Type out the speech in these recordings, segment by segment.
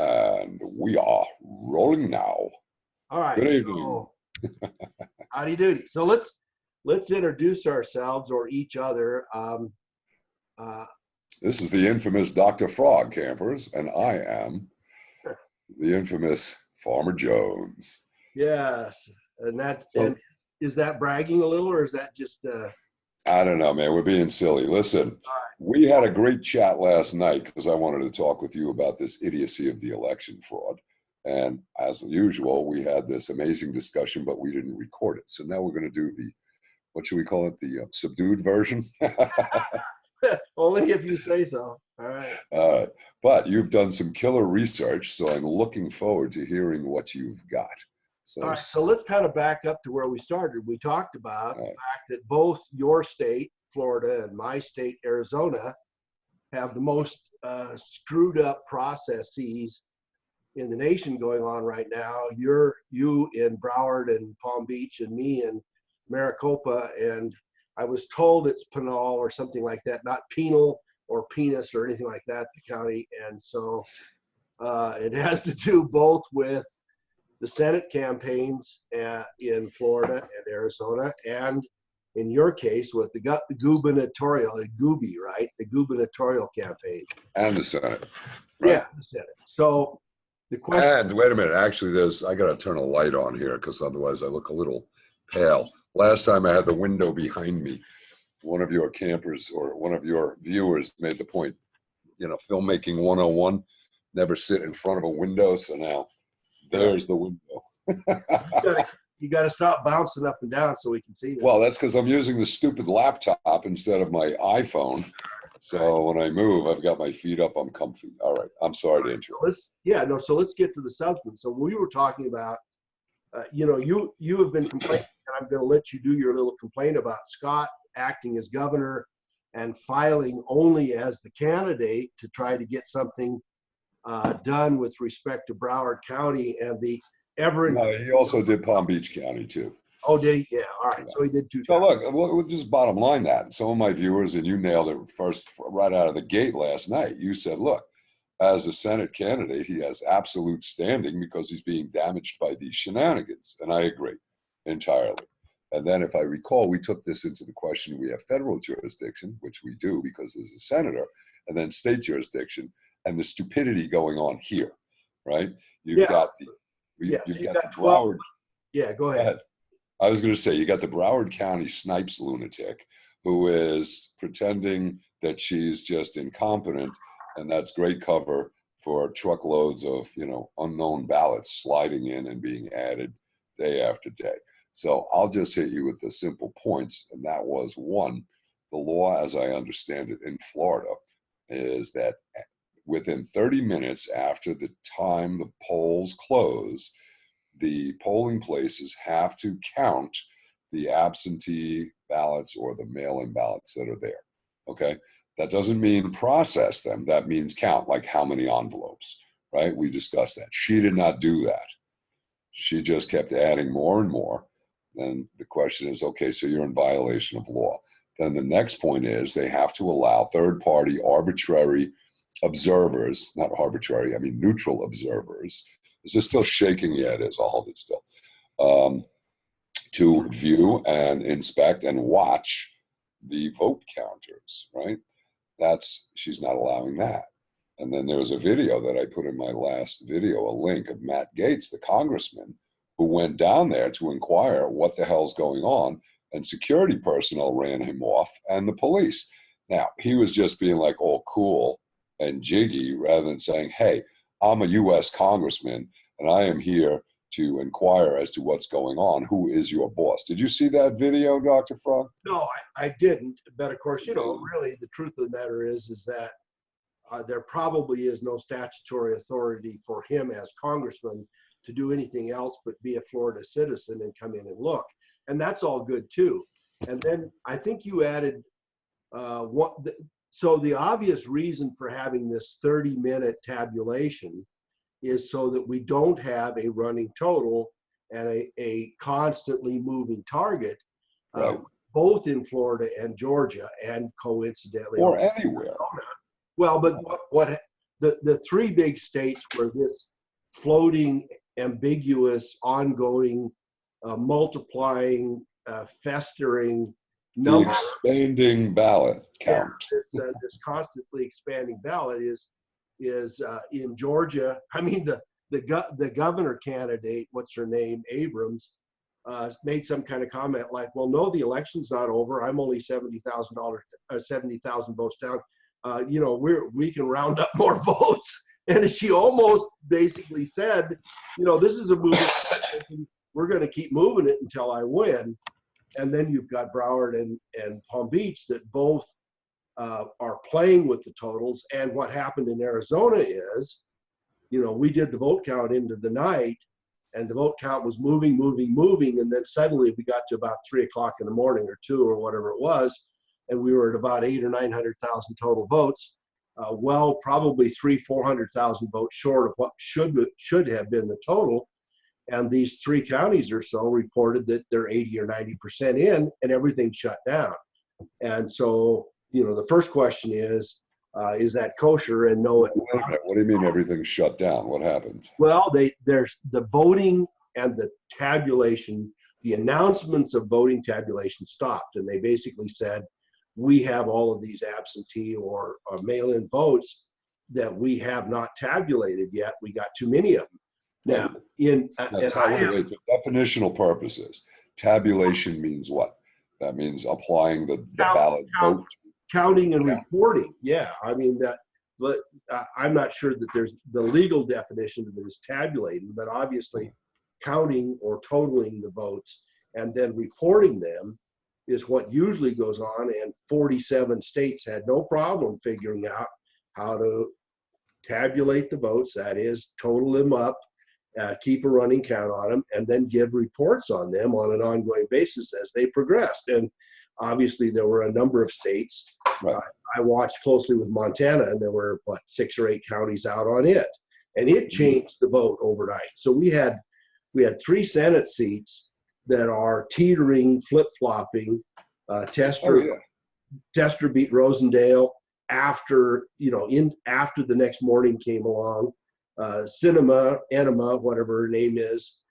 And we are rolling now. All right. Good evening. So, howdy doody. So let's introduce ourselves or each other. This is the infamous Dr. Phrog, campers, and I am the infamous Farmer Jones. Yes, and is that bragging a little, or is that just? I don't know, man. We're being silly. Listen, we had a great chat last night because I wanted to talk with you about this idiocy of the election fraud. And as usual, we had this amazing discussion, but we didn't record it. So now we're going to do the, what should we call it? The subdued version? Only if you say so. All right. But you've done some killer research, so I'm looking forward to hearing what you've got. All right, so let's kind of back up to where we started. We talked about the fact that both your state, Florida, and my state, Arizona, have the most screwed up processes in the nation going on right now. You in Broward and Palm Beach, and me in Maricopa, and I was told it's penal or something like that, not penal or penis or anything like that, the county. And so it has to do both with the Senate campaigns in Florida and Arizona, and in your case with the gubernatorial, right? The gubernatorial campaign. And the Senate. Right? Yeah, the Senate. So the question. And wait a minute, actually I got to turn a light on here because otherwise I look a little pale. Last time I had the window behind me, one of your campers or one of your viewers made the point, filmmaking 101, never sit in front of a window. So now there's the window. You got to stop bouncing up and down so we can see that. Well, that's because I'm using the stupid laptop instead of my iPhone. So when I move, I've got my feet up. I'm comfy. All right. I'm sorry to interrupt. So let's get to the substance. So we were talking about, you have been complaining, and I'm going to let you do your little complaint about Scott acting as governor and filing only as the candidate to try to get something done with respect to Broward County and the No, he also did Palm Beach County too. Oh, did he? Yeah. All right. So he did two. So look, we'll just bottom line that. Some of my viewers, and you nailed it first right out of the gate last night. You said, look, as a Senate candidate, he has absolute standing because he's being damaged by these shenanigans. And I agree entirely. And then if I recall, we took this into the question, we have federal jurisdiction, which we do because there's a senator, and then state jurisdiction, and the stupidity going on here, right? You've got the Broward. Yeah, go ahead. I was going to say, you got the Broward County Snipes lunatic who is pretending that she's just incompetent, and that's great cover for truckloads of, unknown ballots sliding in and being added day after day. So I'll just hit you with the simple points, and that was one, the law, as I understand it in Florida, is that within 30 minutes after the time the polls close, the polling places have to count the absentee ballots or the mail-in ballots that are there, okay? That doesn't mean process them. That means count, like how many envelopes, right? We discussed that. She did not do that. She just kept adding more and more. Then the question is, okay, so you're in violation of law. Then the next point is they have to allow third-party arbitrary observers, not arbitrary, I mean neutral observers. Is this still shaking? Yeah, it is. I'll hold it still. To view and inspect and watch the vote counters, right? She's not allowing that. And then there's a video that I put in my last video, a link of Matt Gaetz, the congressman, who went down there to inquire what the hell's going on, and security personnel ran him off and the police. Now, he was just being like all cool and jiggy rather than saying, hey, I'm a U.S. congressman and I am here to inquire as to what's going on. Who is your boss? Did you see that video, Dr. Phrog? No, I didn't. But of course, really the truth of the matter is that there probably is no statutory authority for him as congressman to do anything else but be a Florida citizen and come in and look. And that's all good too. And then I think you added so the obvious reason for having this 30-minute tabulation is so that we don't have a running total and a constantly moving target, right. Both in Florida and Georgia, and coincidentally, or anywhere. Well, but the three big states where this floating, ambiguous, ongoing, multiplying, festering The number, expanding ballot count. this constantly expanding ballot is in Georgia. I mean, the governor candidate, what's her name, Abrams, made some kind of comment like, "Well, no, the election's not over. I'm only $70,000 votes down. We can round up more votes." And she almost basically said, "This is a movement. We're going to keep moving it until I win." And then you've got Broward and Palm Beach that both are playing with the totals. And what happened in Arizona is, we did the vote count into the night, and the vote count was moving, and then suddenly we got to about 3 o'clock in the morning or 2 or whatever it was, and we were at about 800,000 or 900,000 total votes. Probably 300,000-400,000 votes short of what should have been the total. And these 3 counties or so reported that they're 80 or 90% in, and everything shut down. And so, the first question is that kosher? And no, Wait a minute. What do you mean everything's shut down? What happened? Well, there's the voting and the tabulation, the announcements of voting tabulation stopped. And they basically said, we have all of these absentee or mail-in votes that we have not tabulated yet. We got too many of them. Now, for definitional purposes, tabulation means what? That means applying the ballot vote. Counting and reporting. Yeah, I mean that. But I'm not sure that there's the legal definition of it is tabulating, but obviously counting or totaling the votes and then reporting them is what usually goes on. And 47 states had no problem figuring out how to tabulate the votes. That is, total them up, keep a running count on them, and then give reports on them on an ongoing basis as they progressed. And obviously, there were a number of states. Right. I watched closely with Montana, and there were 6 or 8 counties out on it, and it changed the vote overnight. So we had 3 Senate seats that are teetering, flip-flopping. Tester beat Rosendale after after the next morning came along. Enema, whatever her name is,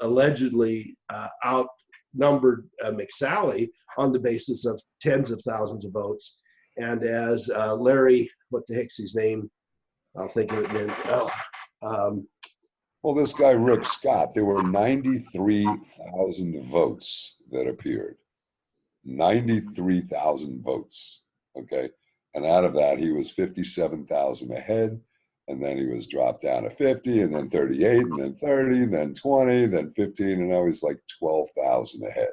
allegedly outnumbered McSally on the basis of tens of thousands of votes. And as Larry, what the heck's his name? I'll think of it then. Well, this guy, Rick Scott, there were 93,000 votes that appeared. 93,000 votes, okay? And out of that, he was 57,000 ahead. And then he was dropped down to 50, and then 38, and then 30, and then 20, then 15, and now he's like 12,000 ahead,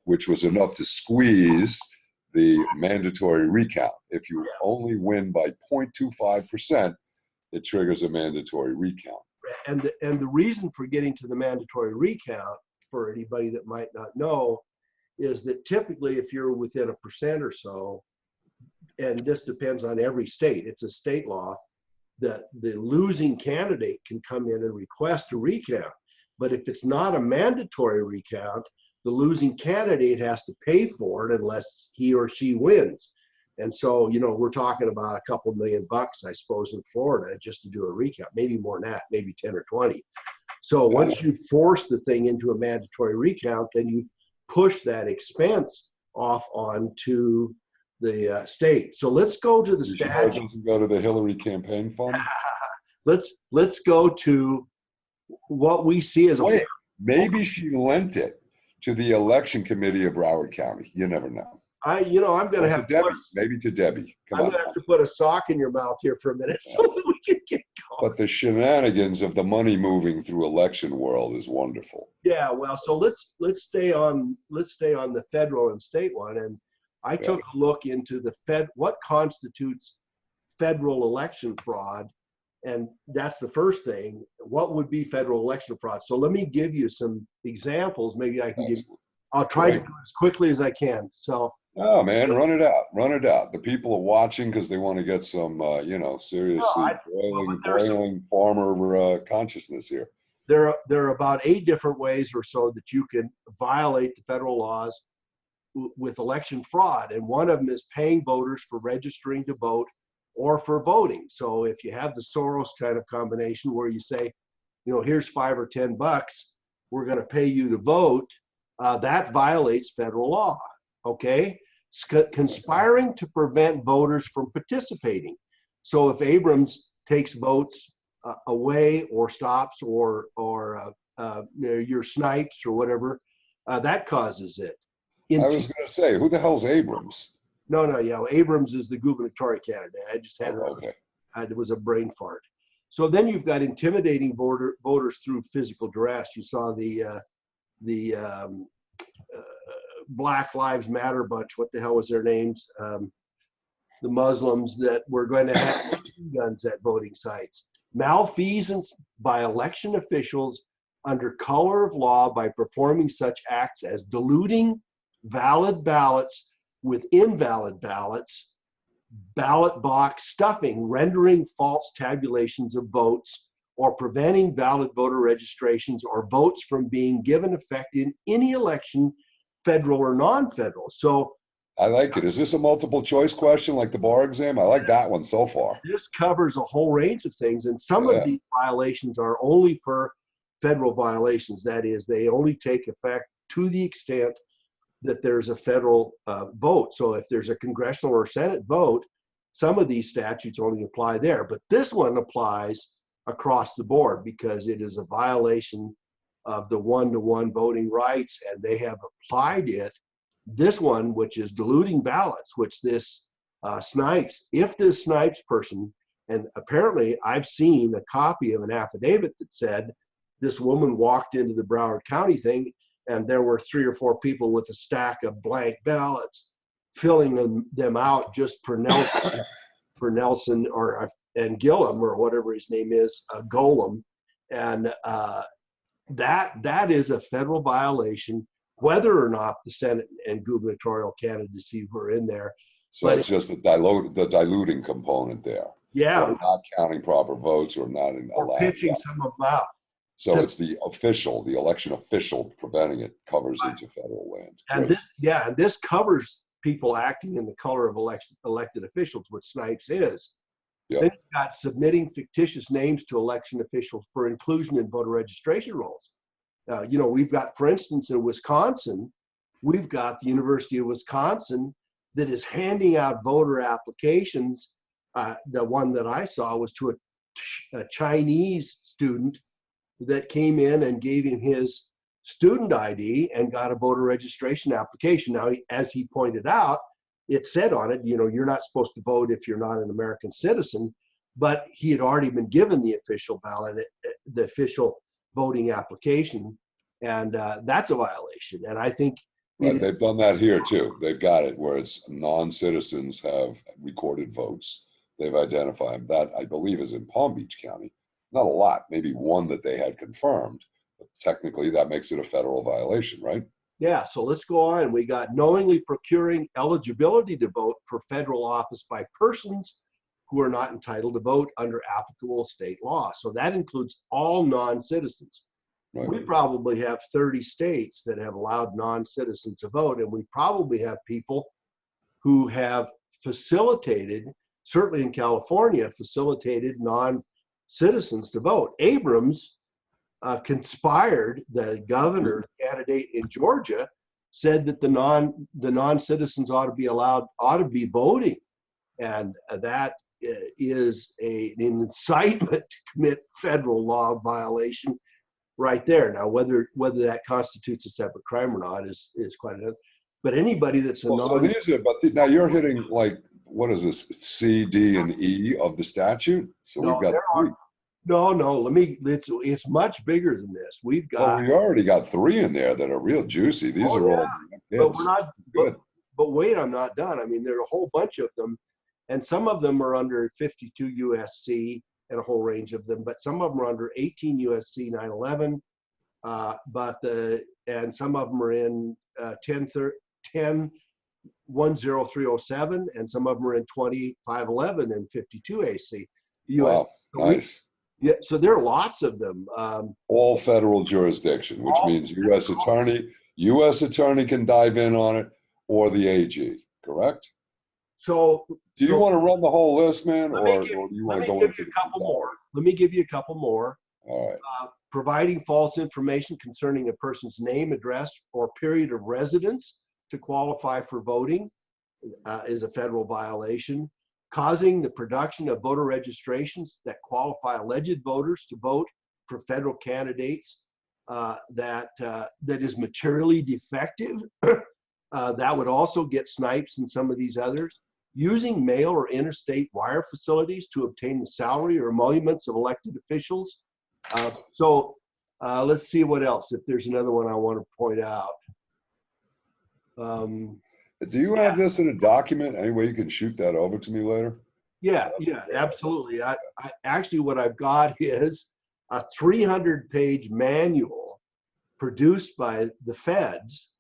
which was enough to squeeze the mandatory recount. If you only win by 0.25%, it triggers a mandatory recount. And the reason for getting to the mandatory recount, for anybody that might not know, is that typically if you're within 1% or so, and this depends on every state, it's a state law, that the losing candidate can come in and request a recount. But if it's not a mandatory recount, the losing candidate has to pay for it unless he or she wins. And so, we're talking about a couple $1 million, I suppose, in Florida just to do a recount, maybe more than that, maybe 10 or 20. So once you force the thing into a mandatory recount, then you push that expense off onto the state. So let's go to the statute. Doesn't go to the Hillary campaign fund. Let's go to what we see as a. Maybe she lent it to the election committee of Broward County. You never know. I'm going to have to maybe to Debbie. I'm going to have to put a sock in your mouth here for a minute so that we can get going. But the shenanigans of the money moving through election world is wonderful. Yeah, well, so let's stay on the federal and state one. And I took a look into what constitutes federal election fraud, and that's the first thing. What would be federal election fraud? So let me give you some examples. Maybe I can I'll try to do it as quickly as I can. So. Oh man, run it out. The people are watching because they want to get some, seriously boiling farmer consciousness here. There are about 8 different ways or so that you can violate the federal laws with election fraud, and one of them is paying voters for registering to vote or for voting. So if you have the Soros kind of combination where you say, here's $5 or $10, we're going to pay you to vote, that violates federal law. Okay, conspiring to prevent voters from participating. So if Abrams takes votes away or stops or your snipes or whatever, that causes it. I was going to say, who the hell's Abrams? No, Abrams is the gubernatorial candidate. I just had it was a brain fart. So then you've got intimidating voters through physical duress. You saw the Black Lives Matter bunch. What the hell was their names? The Muslims that were going to have guns at voting sites. Malfeasance by election officials under color of law by performing such acts as diluting valid ballots with invalid ballots, ballot box stuffing, rendering false tabulations of votes, or preventing valid voter registrations or votes from being given effect in any election, federal or non-federal. So I like it. Is this a multiple choice question like the bar exam? I like that one so far. This covers a whole range of things, and some of these violations are only for federal violations. That is, they only take effect to the extent that there's a federal vote. So if there's a congressional or Senate vote, some of these statutes only apply there. But this one applies across the board because it is a violation of the one-to-one voting rights, and they have applied it. This one, which is diluting ballots, which this Snipes, if this Snipes person, and apparently I've seen a copy of an affidavit that said this woman walked into the Broward County thing and there were 3 or 4 people with a stack of blank ballots filling them out just for Nelson and Gillum or whatever his name is, Golem. And that is a federal violation, whether or not the Senate and gubernatorial candidacy were in there. So it's just the diluting component there. Yeah. Or not counting proper votes or not allowed. Pitching some of them out. So it's the election official preventing it covers into federal land. And this covers people acting in the color of elected officials, what Snipes is. Yep. Then you've got submitting fictitious names to election officials for inclusion in voter registration rolls. We've got, for instance, in Wisconsin, we've got the University of Wisconsin that is handing out voter applications. The one that I saw was to a Chinese student that came in and gave him his student ID and got a voter registration application. Now, as he pointed out, it said on it, you're not supposed to vote if you're not an American citizen, but he had already been given the official ballot, the official voting application, and that's a violation. And I think they've done that here too. They've got it where it's non-citizens have recorded votes. They've identified that, I believe, is in Palm Beach County. Not a lot, maybe one that they had confirmed, but technically that makes it a federal violation, right? Yeah, so let's go on. We got knowingly procuring eligibility to vote for federal office by persons who are not entitled to vote under applicable state law. So that includes all non-citizens. Right. We probably have 30 states that have allowed non-citizens to vote, and we probably have people who have facilitated, certainly in California, facilitated non-citizens to vote. Abrams conspired, the governor candidate in Georgia, said that the non-citizens ought to be voting, and that is an incitement to commit federal law violation right there. Now, whether that constitutes a separate crime or not is quite another. But anybody that's now you're hitting, like, what is this, C, D, and E of the statute? So we've got 3. No. It's much bigger than this. We've got. Well, we already got 3 in there that are real juicy. These are all. But we're not good. But wait, I'm not done. I mean, there are a whole bunch of them, and some of them are under 52 USC and a whole range of them. But some of them are under 18 USC 911. And some of them are in 10307, and some of them are in 2511 and 52 AC. Wow, nice. Yeah, so there are lots of them. All federal jurisdiction, which means U.S. attorney can dive in on it, or the AG, correct? So Do you So want to run the whole list, man, let or me give, do you let want me to go give into you the a couple detail? more. Let me give you a couple more. All right. Providing false information concerning a person's name, address, or period of residence to qualify for voting is a federal violation. Causing the production of voter registrations that qualify alleged voters to vote for federal candidates that is materially defective. That would also get snipes and some of these others. Using mail or interstate wire facilities to obtain the salary or emoluments of elected officials. Let's see what else, if there's another one I want to point out. Do you have this in a document? Any way you can shoot that over to me later? Yeah, absolutely. I actually, what I've got is a 300-page manual produced by the feds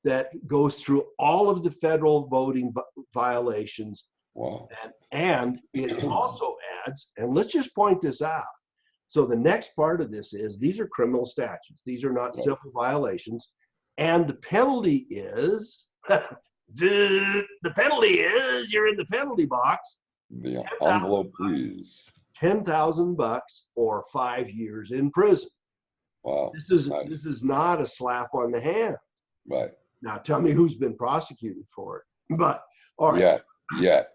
that goes through all of the federal voting violations. Wow. And it also adds, and let's just point this out. So the next part of this is, these are criminal statutes. These are not civil violations. And the penalty is, the penalty is, you're in the penalty box. The envelope, please. $10,000 or 5 years in prison. Wow. This is not a slap on the hand. Right. Now tell me who's been prosecuted for it. But all right. Yet.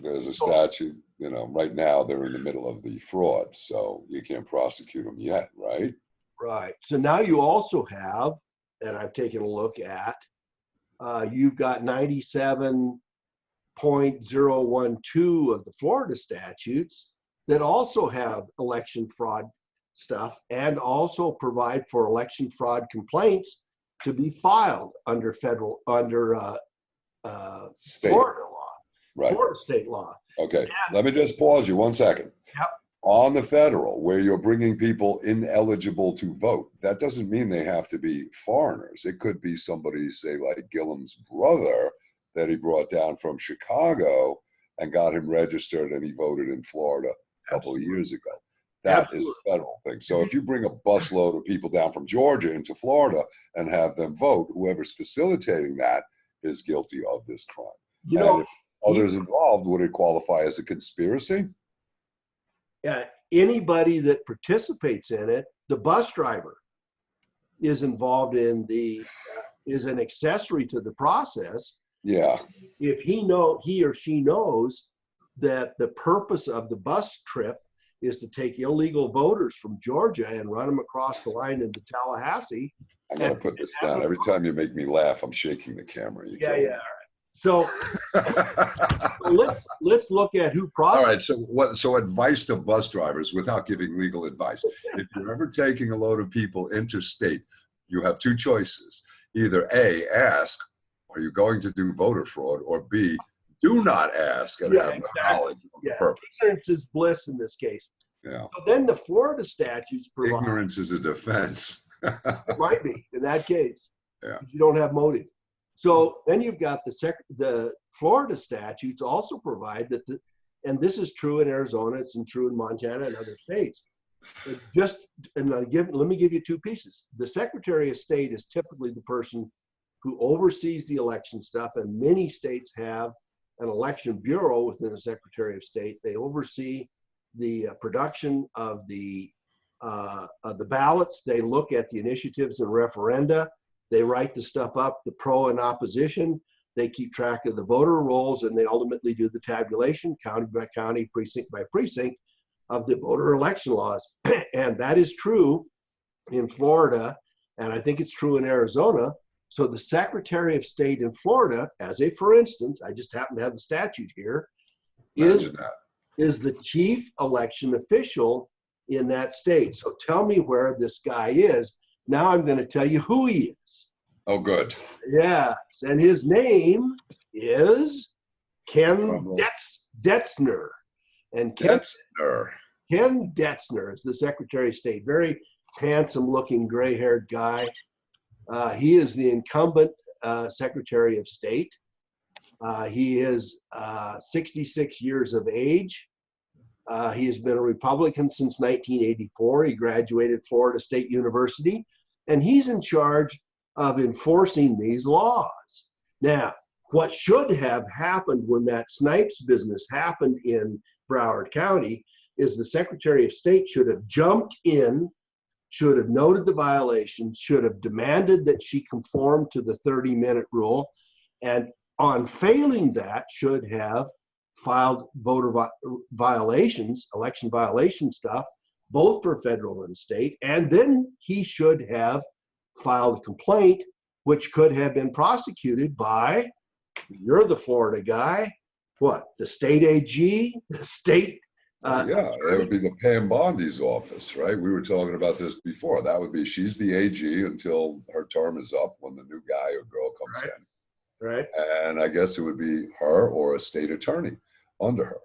There's a statute, right now they're in the middle of the fraud, so you can't prosecute them yet, right? Right. So now you also have, and I've taken a look at, you've got 97.012 of the Florida statutes that also have election fraud stuff and also provide for election fraud complaints to be filed under Florida law, right. Florida state law. Okay, let me just pause you 1 second. Yep. On the federal, where you're bringing people ineligible to vote, that doesn't mean they have to be foreigners. It could be somebody, say, like Gillum's brother that he brought down from Chicago and got him registered, and he voted in Florida a couple of years ago. That is a federal thing. So if you bring a busload of people down from Georgia into Florida and have them vote, whoever's facilitating that is guilty of this crime. And if others involved, would it qualify as a conspiracy? Anybody that participates in it, the bus driver is involved in is an accessory to the process. Yeah. If he or she knows that the purpose of the bus trip is to take illegal voters from Georgia and run them across the line into Tallahassee. I'm going to put this down. Every time you make me laugh, I'm shaking the camera. All right. So let's look at who prosecutes. All right. So advice to bus drivers without giving legal advice. If you're ever taking a load of people interstate, you have two choices. Either A, ask, are you going to do voter fraud? Or B, do not ask and have no knowledge of the purpose. Ignorance is bliss in this case. Yeah. So then the Florida statutes provide. Ignorance is a defense. It might be in that case. Yeah. You don't have motive. So then you've got the Florida statutes also provide that and this is true in Arizona, it's true in Montana and other states. Let me give you two pieces. The Secretary of State is typically the person who oversees the election stuff, and many states have an election bureau within the Secretary of State. They oversee the production of the ballots. They look at the initiatives and referenda. They write the stuff up, the pro and opposition. They keep track of the voter rolls, and they ultimately do the tabulation, county by county, precinct by precinct, of the voter election laws. And that is true in Florida, and I think it's true in Arizona. So the Secretary of State in Florida, for instance, I just happen to have the statute here, is the chief election official in that state. So tell me where this guy is. Now I'm going to tell you who he is. Oh, good. Yes, and his name is Ken Detzner. And Ken Detzner is the Secretary of State. Very handsome-looking, gray-haired guy. He is the incumbent Secretary of State. He is 66 years of age. He has been a Republican since 1984. He graduated Florida State University, and he's in charge of enforcing these laws. Now, What should have happened when that Snipes business happened in Broward County is the Secretary of State should have jumped in, should have noted the violation, should have demanded that she conform to the 30-minute rule, and on failing that, should have filed violations, election violation stuff, both for federal and state, and then he should have filed a complaint, which could have been prosecuted by, you're the Florida guy, what, the state AG, the state yeah, it would be the Pam Bondi's office, right? We were talking about this before. That would be, she's the AG until her term is up when the new guy or girl comes in. Right. And I guess it would be her or a state attorney under her.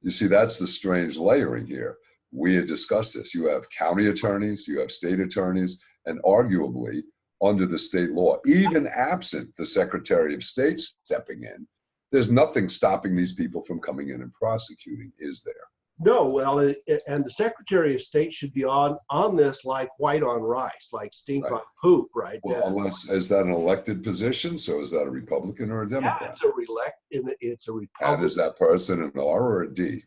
You see, that's the strange layering here. We had discussed this. You have county attorneys, you have state attorneys, and arguably under the state law, even absent the Secretary of State stepping in, there's nothing stopping these people from coming in and prosecuting, is there? No, well, and the Secretary of State should be on this like white on rice, like stink on poop, right? Well, unless, is that an elected position? So is that a Republican or a Democrat? Yeah, it's a Republican. And is that person an R or a D?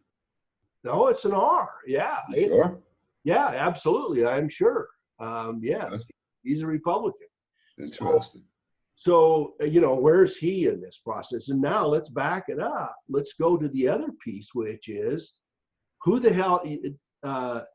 No, it's an R. Yeah. Sure? Yeah, absolutely. I'm sure. Yes, he's a Republican. Interesting. So, where's he in this process? And now let's back it up. Let's go to the other piece, which is who the hell, the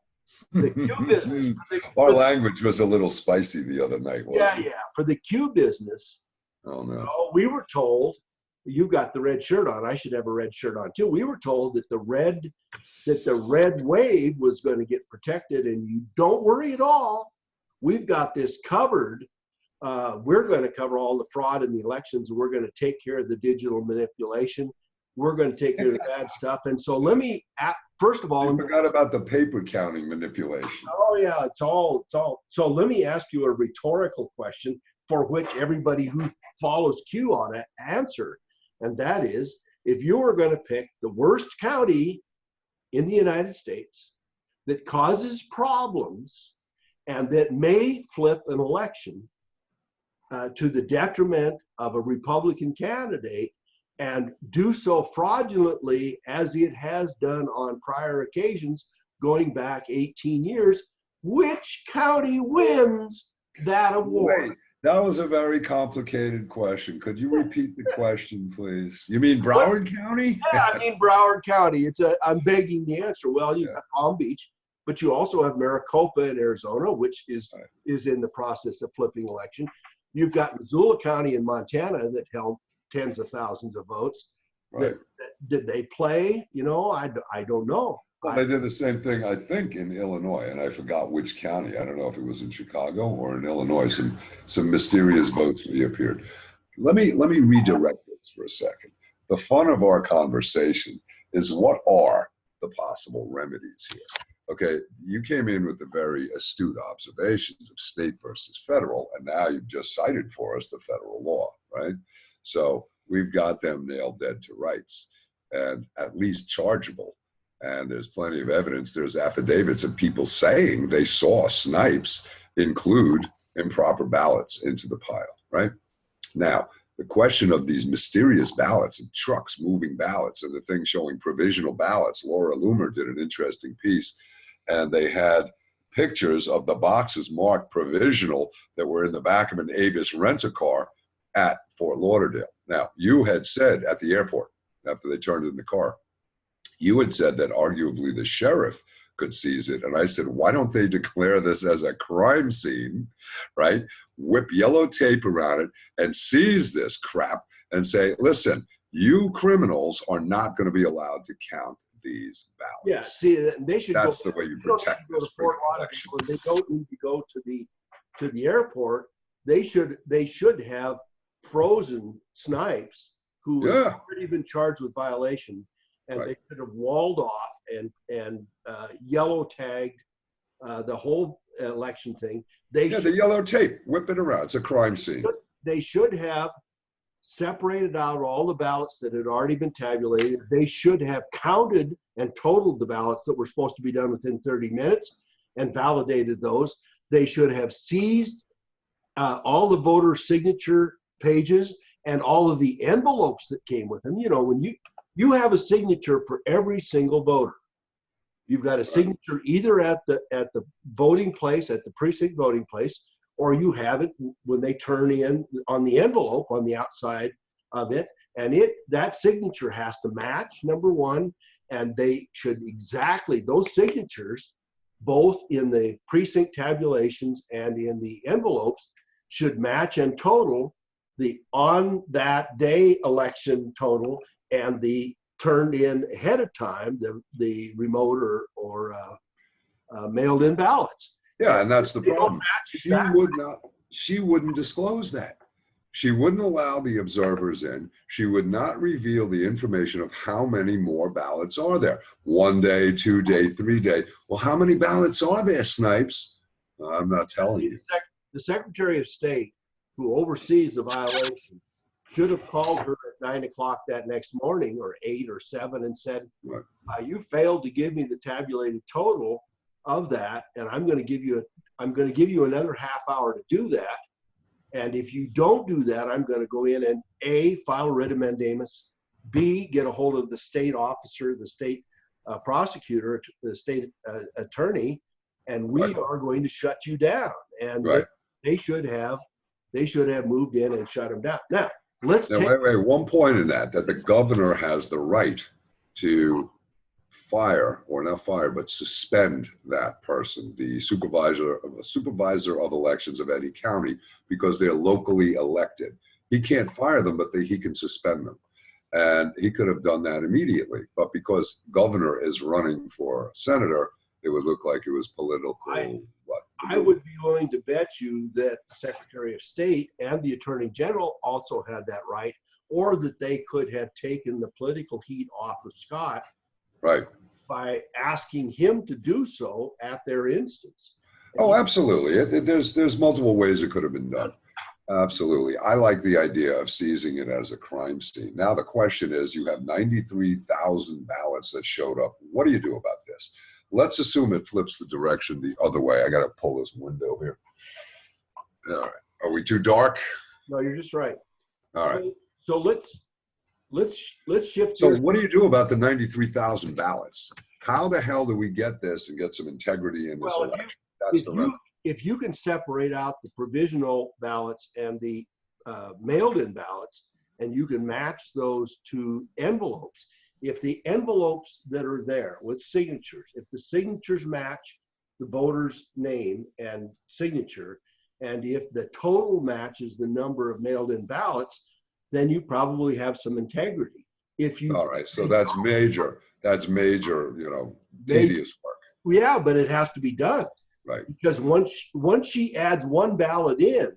Q business. Our language was a little spicy the other night, wasn't it? Yeah. For the Q business, oh no. We were told, you've got the red shirt on, I should have a red shirt on too. We were told that the red wave was going to get protected, and you don't worry at all. We've got this covered. We're going to cover all the fraud in the elections, and we're going to take care of the digital manipulation. We're going to take care of the bad stuff. And so let me, first of all, I forgot about the paper counting manipulation. Oh yeah, it's all. So let me ask you a rhetorical question for which everybody who follows Q on it answer. And that is, if you were going to pick the worst county in the United States that causes problems and that may flip an election to the detriment of a Republican candidate, and do so fraudulently as it has done on prior occasions going back 18 years, which county wins that award? Wait, that was a very complicated question. Could you repeat the question, please? You mean Broward County? Yeah, I mean Broward County. I'm begging the answer. Well, you've got Palm Beach, but you also have Maricopa in Arizona, which is in the process of flipping election. You've got Missoula County in Montana that held tens of thousands of votes. Right. Did they play? I don't know. Well, they did the same thing, I think, in Illinois, and I forgot which county. I don't know if it was in Chicago or in Illinois. Some mysterious votes reappeared. Let me redirect this for a second. The fun of our conversation is, what are the possible remedies here? Okay, you came in with the very astute observations of state versus federal, and now you've just cited for us the federal law, right? So we've got them nailed dead to rights and at least chargeable. And there's plenty of evidence. There's affidavits of people saying they saw Snipes include improper ballots into the pile, right? Now, the question of these mysterious ballots and trucks moving ballots and the thing showing provisional ballots, Laura Loomer did an interesting piece, and they had pictures of the boxes marked provisional that were in the back of an Avis rent-a-car at Fort Lauderdale. Now, you had said at the airport, after they turned it in the car, you had said that arguably the sheriff could seize it. And I said, why don't they declare this as a crime scene, right? Whip yellow tape around it and seize this crap and say, listen, you criminals are not going to be allowed to count these ballots. Yeah, see, they should. That's the way you protect this free election. They don't need to go to the airport. They should have frozen Snipes, who has already been charged with violation, and they could have walled off and yellow tagged the whole election thing. The yellow tape, whip it around. It's a crime scene. They should have separated out all the ballots that had already been tabulated. They should have counted and totaled the ballots that were supposed to be done within 30 minutes and validated those. They should have seized all the voter signature pages and all of the envelopes that came with them. You know, when you have a signature for every single voter. You've got a signature either at the voting place, at the precinct voting place, or you have it when they turn in on the envelope on the outside of it. And that signature has to match, number one, and they should exactly, those signatures, both in the precinct tabulations and in the envelopes, should match and total the on that day election total and the turned in ahead of time, the remote or mailed in ballots. Yeah, and that's the problem. She wouldn't disclose that. She wouldn't allow the observers in. She would not reveal the information of how many more ballots are there. 1 day, 2 day, 3 day. Well, how many ballots are there, Snipes? I'm not telling you. The Secretary of State, who oversees the violation, should have called her at 9 o'clock that next morning, or 8 or 7, and said, you failed to give me the tabulated total of that, and I'm going to give you another half hour to do that. And if you don't do that, I'm going to go in and A, file a writ of mandamus, B, get a hold of the state officer, the state prosecutor, the state attorney, and we are going to shut you down. And they should have moved in and shut him down. Now, wait, one point in that the governor has the right to fire, or not fire, but suspend that person, the supervisor of elections of any county, because they're locally elected. He can't fire them, but he can suspend them. And he could have done that immediately. But because governor is running for senator, it would look like it was political. I would be willing to bet you that the Secretary of State and the Attorney General also had that right, or that they could have taken the political heat off of Scott by asking him to do so at their instance. Oh, absolutely. There's multiple ways it could have been done. Absolutely. I like the idea of seizing it as a crime scene. Now the question is, you have 93,000 ballots that showed up. What do you do about this? Let's assume it flips the direction the other way. I got to pull this window here. All right. Are we too dark? No, you're just right. All right. So let's shift. So what do you do about the 93,000 ballots? How the hell do we get this and get some integrity in this election? If you can separate out the provisional ballots and the mailed-in ballots, and you can match those to envelopes. If the envelopes that are there with signatures, if the signatures match the voter's name and signature, and if the total matches the number of mailed-in ballots, then you probably have some integrity. All right, so that's major, tedious work. Yeah, but it has to be done. Right. Because once she adds one ballot in,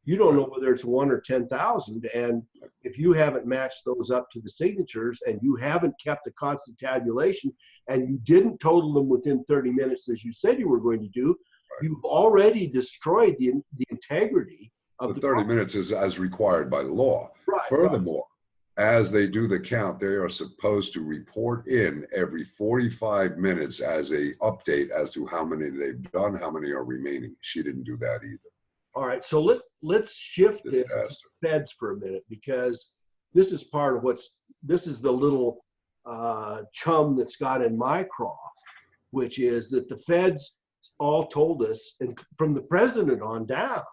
you don't know whether it's 1 or 10,000. And if you haven't matched those up to the signatures, and you haven't kept a constant tabulation, and you didn't total them within 30 minutes as you said you were going to do, you've already destroyed the integrity of the 30 minutes is as required by law. Furthermore, as they do the count, they are supposed to report in every 45 minutes as a update as to how many they've done, how many are remaining. She didn't do that either. All right, so let's shift this to feds for a minute, because this is part of this is the little chum that's got in my craw, which is that the feds all told us, and from the president on down,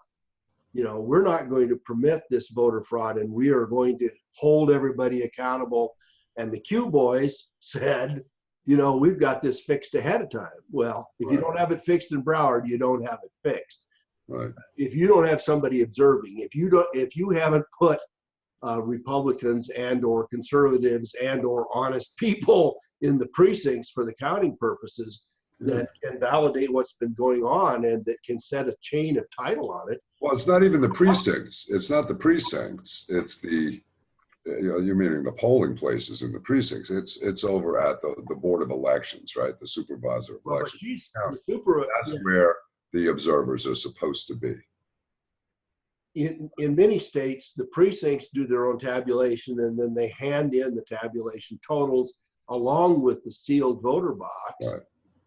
we're not going to permit this voter fraud, and we are going to hold everybody accountable. And the Q boys said, we've got this fixed ahead of time. Well, if you don't have it fixed in Broward, you don't have it fixed. Right. If you don't have somebody observing, if you haven't put Republicans and or conservatives and or honest people in the precincts for the counting purposes that can validate what's been going on and that can set a chain of title on it. Well, it's not even the precincts. It's not the precincts. It's the, you're meaning the polling places in the precincts. It's over at the Board of Elections, right? The supervisor of elections. That's where the observers are supposed to be. In many states, the precincts do their own tabulation, and then they hand in the tabulation totals along with the sealed voter box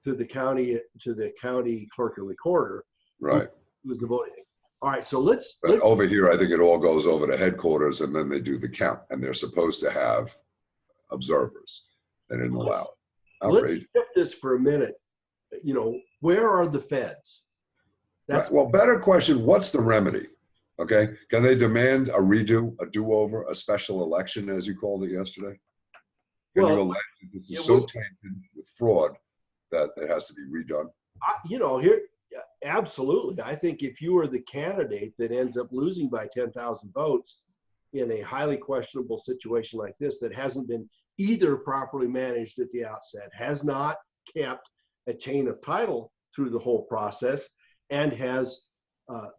to the county clerk and recorder, right? Who's the voting. All right, so But over here, I think it all goes over to headquarters, and then they do the count, and they're supposed to have observers. They didn't allow it. let's Outrageous. shift this for a minute. You know, where are the feds? Right. Well, better question, what's the remedy? Okay. Can they demand a redo, a do-over, a special election, as you called it yesterday? Can you allege that this is so tainted with fraud that it has to be redone? You know, here, absolutely. I think if you are the candidate that ends up losing by 10,000 votes in a highly questionable situation like this that hasn't been either properly managed at the outset, has not kept a chain of title through the whole process, and has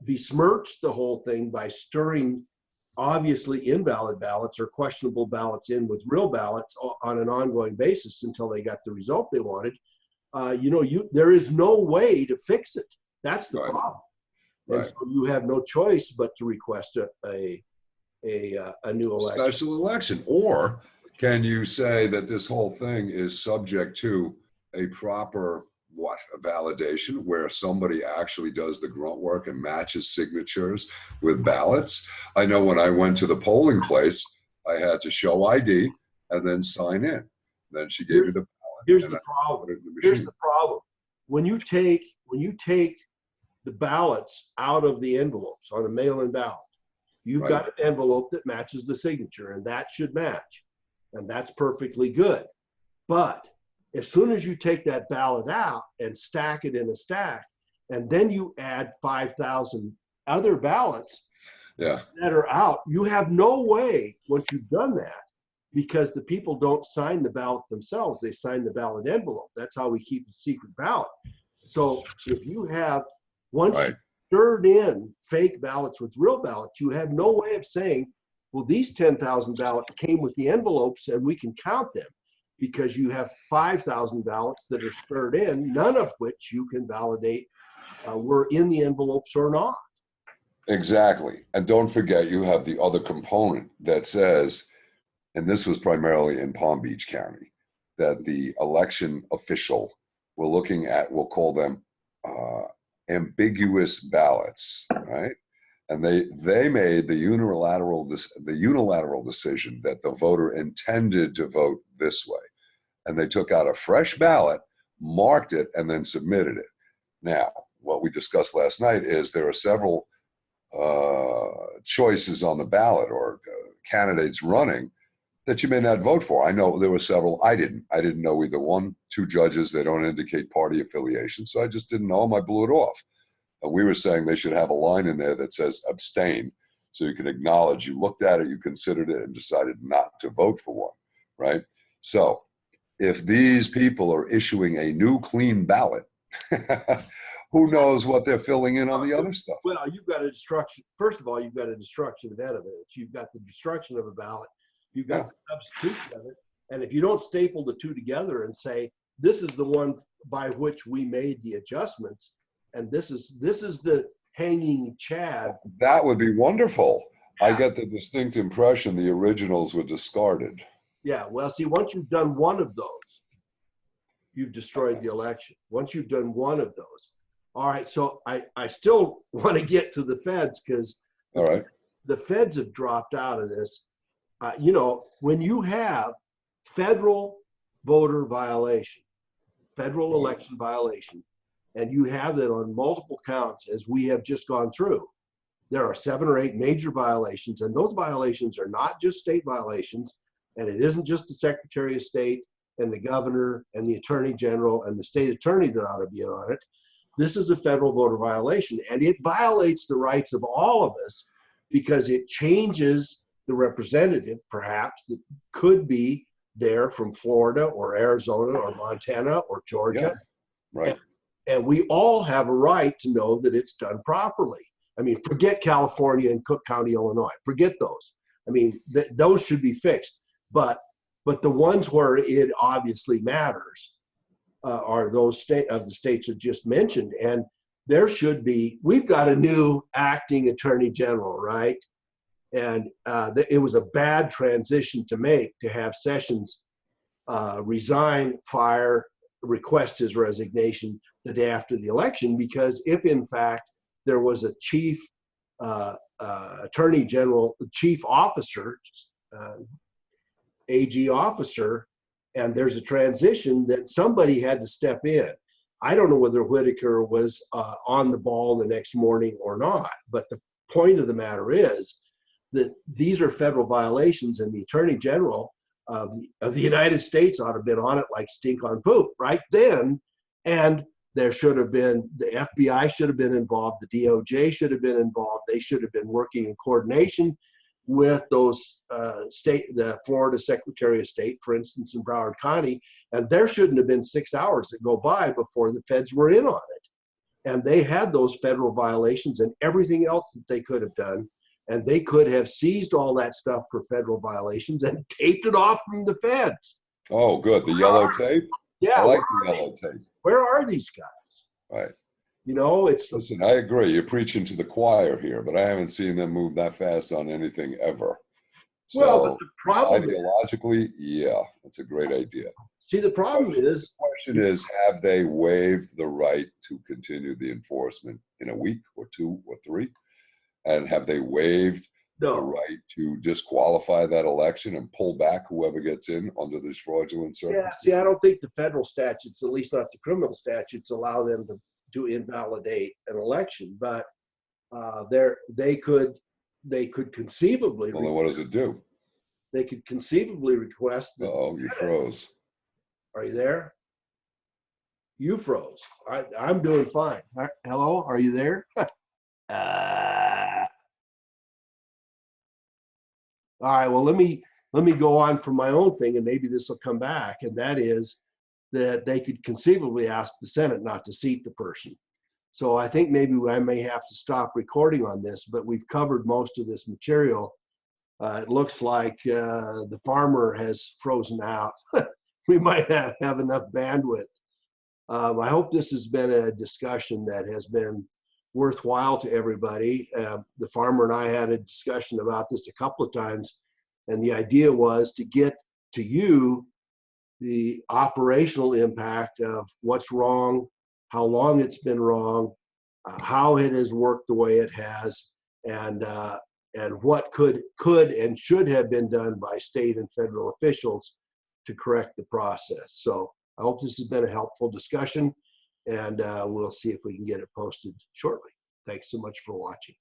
besmirched the whole thing by stirring obviously invalid ballots or questionable ballots in with real ballots on an ongoing basis until they got the result they wanted. You know, there is no way to fix it. That's the problem. And so you have no choice but to request a new election. Special election. Or can you say that this whole thing is subject to a proper a validation where somebody actually does the grunt work and matches signatures with ballots? I know when I went to the polling place, I had to show ID and then sign in. Then she gave me the ballot. Here's the problem. Here's the problem. When you take the ballots out of the envelopes on a mail-in ballot, you've got an envelope that matches the signature, and that should match, and that's perfectly good. But as soon as you take that ballot out and stack it in a stack, and then you add 5,000 other ballots that are out, you have no way, once you've done that, because the people don't sign the ballot themselves, they sign the ballot envelope. That's how we keep a secret ballot. So if you have, once you stirred in fake ballots with real ballots, you have no way of saying, well, these 10,000 ballots came with the envelopes and we can count them, because you have 5,000 ballots that are stirred in, none of which you can validate were in the envelopes or not. Exactly. And don't forget, you have the other component that says, and this was primarily in Palm Beach County, that the election official were looking at, we'll call them ambiguous ballots, right? And they made the unilateral decision that the voter intended to vote this way. And they took out a fresh ballot, marked it, and then submitted it. Now, what we discussed last night is there are several choices on the ballot or candidates running that you may not vote for. I know there were several I didn't know either one. Two judges, they don't indicate party affiliation, so I just didn't know them. I blew it off. And we were saying they should have a line in there that says abstain, so you can acknowledge you looked at it, you considered it, and decided not to vote for one, right? So if these people are issuing a new clean ballot, who knows what they're filling in on the other stuff? Well, you've got a destruction. First of all, you've got a destruction of evidence. You've got the destruction of a ballot. You've got the substitution of it. And if you don't staple the two together and say, this is the one by which we made the adjustments, and this is the hanging chad. That would be wonderful. Yeah. I get the distinct impression the originals were discarded. Yeah, well, see, once you've done one of those, you've destroyed the election. Once you've done one of those. All right, so I still want to get to the feds, because the feds have dropped out of this. You know, when you have federal voter violation, federal election violation, and you have that on multiple counts, as we have just gone through, there are 7 or 8 major violations, and those violations are not just state violations, and it isn't just the Secretary of State and the governor and the Attorney General and the state attorney that ought to be on it. This is a federal voter violation, and it violates the rights of all of us because it changes the representative, perhaps, that could be there from Florida or Arizona or Montana or Georgia. Yeah, right. And we all have a right to know that it's done properly. I mean, forget California and Cook County, Illinois. Forget those. I mean, those should be fixed. But the ones where it obviously matters are those the states I just mentioned. And there should be, we've got a new acting attorney general, right? And it was a bad transition to make, to have Sessions resign, fire, request his resignation the day after the election, because if in fact there was a chief attorney general, chief officer, AG officer, and there's a transition that somebody had to step in. I don't know whether Whitaker was on the ball the next morning or not, but the point of the matter is that these are federal violations, and the attorney general of the United States ought to have been on it like stink on poop right then. And there should have been, the FBI should have been involved, the DOJ should have been involved. They should have been working in coordination with those the Florida Secretary of State, for instance, in Broward County. And there shouldn't have been 6 hours that go by before the feds were in on it. And they had those federal violations and everything else that they could have done. And they could have seized all that stuff for federal violations and taped it off from the feds. Oh, good. The yellow tape? Yeah. I like the yellow tape. Where are these guys? Right. You know, it's... Listen, I agree. You're preaching to the choir here, but I haven't seen them move that fast on anything ever. So, well, but the problem ideologically, yeah, that's a great idea. See, the problem is... The question is, have they waived the right to continue the enforcement in a week or 2 or 3? And have they waived the right to disqualify that election and pull back whoever gets in under this fraudulent circumstance? Yeah, see, I don't think the federal statutes, at least not the criminal statutes, allow them to invalidate an election. But they could conceivably... Well, then what does it do? They could conceivably request... Uh-oh, you froze. Are you there? You froze. I'm doing fine. Hello, are you there? All right, well, let me go on from my own thing, and maybe this will come back, and that is that they could conceivably ask the Senate not to seat the person. So I think maybe I may have to stop recording on this, but we've covered most of this material. It looks like the farmer has frozen out. We might have enough bandwidth. I hope this has been a discussion that has been worthwhile to everybody. The farmer and I had a discussion about this a couple of times, and the idea was to get to you the operational impact of what's wrong, how long it's been wrong, how it has worked the way it has, and what could and should have been done by state and federal officials to correct the process. So I hope this has been a helpful discussion, and we'll see if we can get it posted shortly. Thanks so much for watching.